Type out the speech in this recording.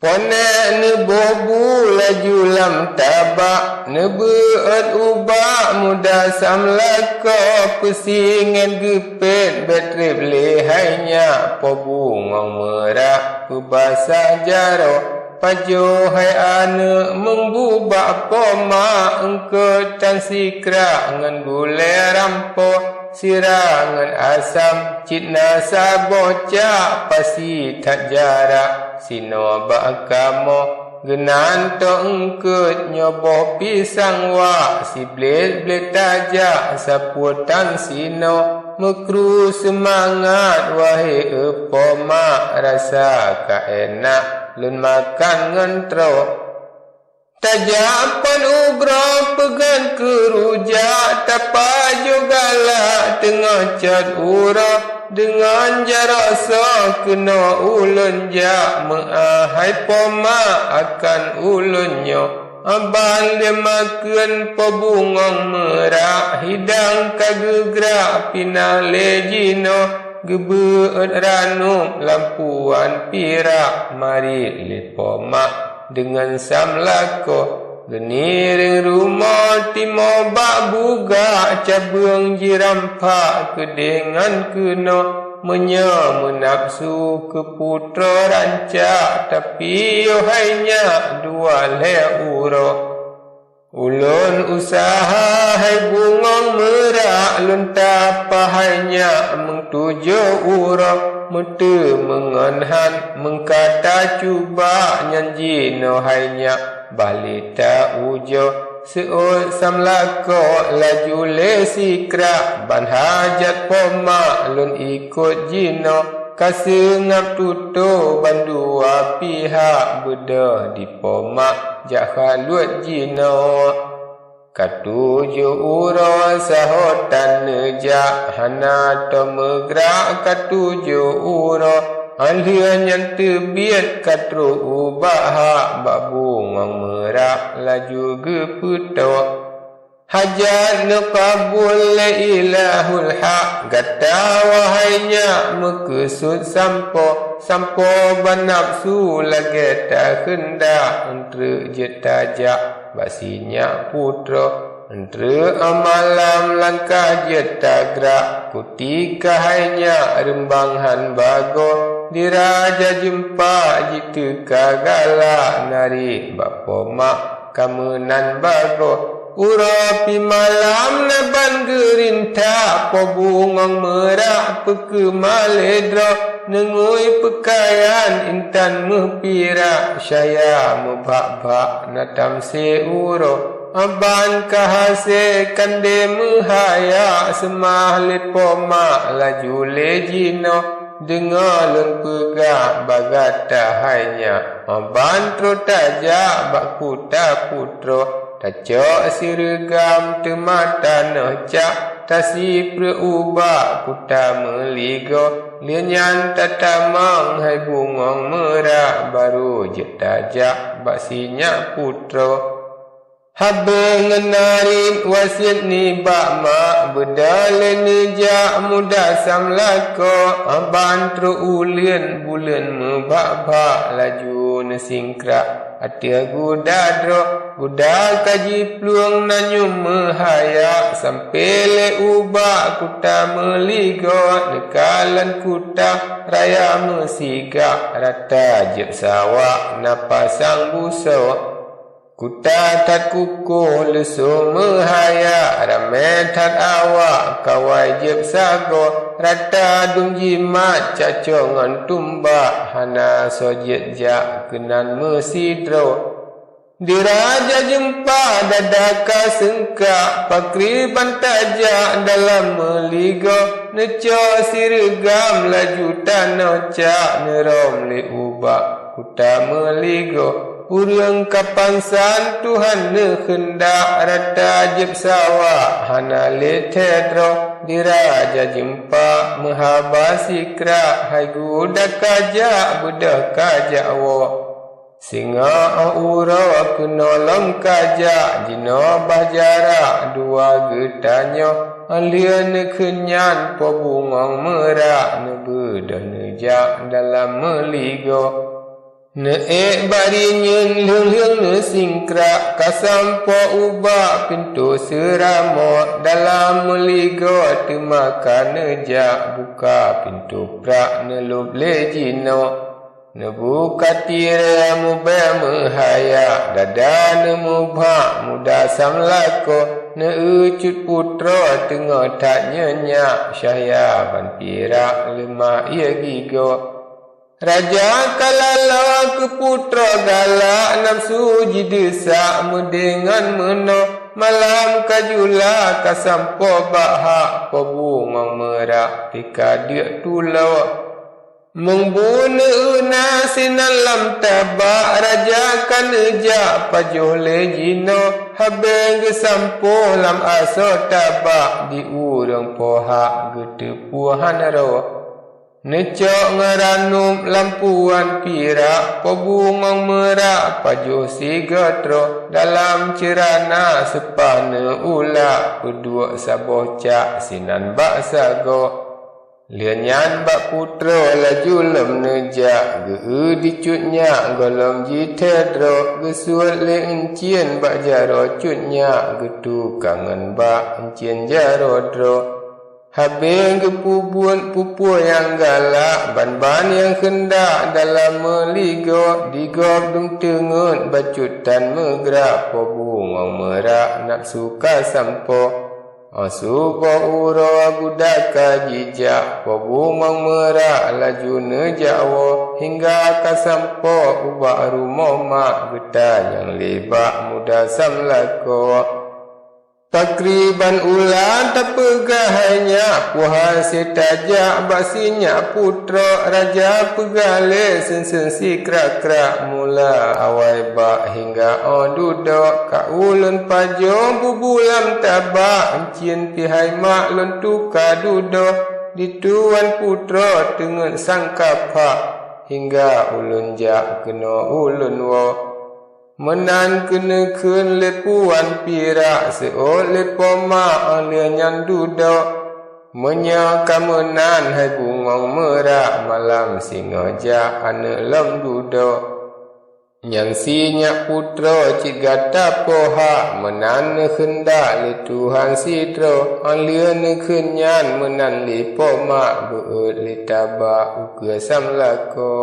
Ponek ne bobu laju lam tabak ne beut ubak muda samlaka pusingan gepet betrip lehainya pobu ngong merak kubasa jaro pajo hai ane mengbubak poma engke tan sikra ngan gule rampo sirangan asam citna saboca pasi tak jarak sino bakamo genan to engket nyoboh pisang wa si bled tajak saputan sino mekru semangat wahai epoma rasa ka enak lun makan ngentro tajapan ubra pegan kerujak tapa jogala tengah cat ura dengan jarak so kena ulun jak menahai poma akan ulunnya aban dia makan pebungong merak hidang kagegrak pinale jino gebeut ranum lampuan pirak mari le poma dengan samlako geniring rumah timo bak buga cabang jirampak kedengan kena menapsu ke putra rancak tapi yohainya dua le uro ulun usaha hai bungong merak lun tapahainya mengtuju uro mete mengenhan mengkata cuba nyanji nohainya balita ujo seul samlako laju le sikra ban hajat poma lun ikut jino kasengap tuto bandua pihak beda di poma jak halut jino katuju uro sahotan nejak hana to megrak katuju uro Alian yang terbiat katru ubah hak babu ngong merak laju geputo hajat nuqabul ilahul haq gata wahainya mekesud sampo banapsu lagi tak hendak entre jetajak basinya putra entre amalam langkah jetagrak kutika hainya rembanghan bago diraja jumpa jitu kagala nari bapo mak kamunan bago urapi malam naban gerinta pobungong merak peke maledro nengui pekayan intan mepira syaya mubak-bak natam seuro aban kahase kande mehaya semahlit poma laju lejino dengar lun pegak bagata hanya aban trotaja bak kuta putro tacok sirgam temata nocak tasi preubak kuta meligo lianyan tatamang hai bungong merak baru jetajak bak sinyak putro habe ngenarin wasit ni bak mak bedale nejak muda samlako aban tru ulin bulan mebak-bak laju nesingkrak hati aku dadro budak kaji peluang nanyum mehaya sampai le ubak kuta meligo nekalan kuta raya mesigak rata jeb sawak napasang busok kuta tat kukuh lesu mehaya ramai tat awak kawai jeb sago rata dum jimat cacongan tumbak hana sojet jak kenan mesidro diraja jempa dadaka sengkak pakri bantajak dalam meligo neco sirgam laju tanocak nerom li ubak kuta meligo urang kapangsan Tuhan nehendak rata jeb sawak hana letedro diraja jempa mehabasi krak hai gudak kajak budak kajak wo singa ura kenolong kajak jino bahjara dua getanyo alian kenyan pobungong merak nebedah nejak dalam meligo Ne bari nyun lương singkra kasampo ubah pintu seramo dalam meligo temaka neja buka pintu prak nelub lejino nebuka tira mubah mehaya dada nemubah muda samlako ne ucut putra tengah tak nyenyak syahya ban pirak lemah ia gigo Raja kalala ke putra galak nafsu jidesak mendengan meno malam kajula kasampo bahak pebungang merak pika dia tulau mengbuna una sinan lam tabak raja kan ejak pajuh lejino habeng kesampo lam aso tabak di urang pohak getepuhan roh Necok ngeranum lampuan pirak pebungang merak pajuh sigatro dalam cerana sepana ulak kedua sabocak sinan bak sago lianyan bak putra laju lem nejak ge dicutnya golong jitedro gesuat le encien bak jaro cutnya getu kangen bak encien jaro dro Habeng kepubuan pupu yang galak ban-ban yang kendak dalam meligo digob dum tengut bacutan megerak pebungang merak nak suka sampo asupo uro budaka jijak pebungang merak laju nejawo hingga kasampo ubah rumah mak getah yang lebak muda samlako Takriban ulan terpegahnya puas setajak basinya putra raja pegale sensen si krak-krak mula awai bak hingga duduk ka ulun pajong bubulam tabak encien pihai mak lun tuka duduk dituan putra dengan sang kapak hingga ulun jak kena ulun wo Menan kena kun lepuan pirak seot lepo mak alianyan duduk menyaka menan hai bungong merak malam singa jak anak lem duduk yang sinyak putra cik gata pohak menan hendak le Tuhan sidro alian kenyan menan lepo mak beut le tabak uke samlako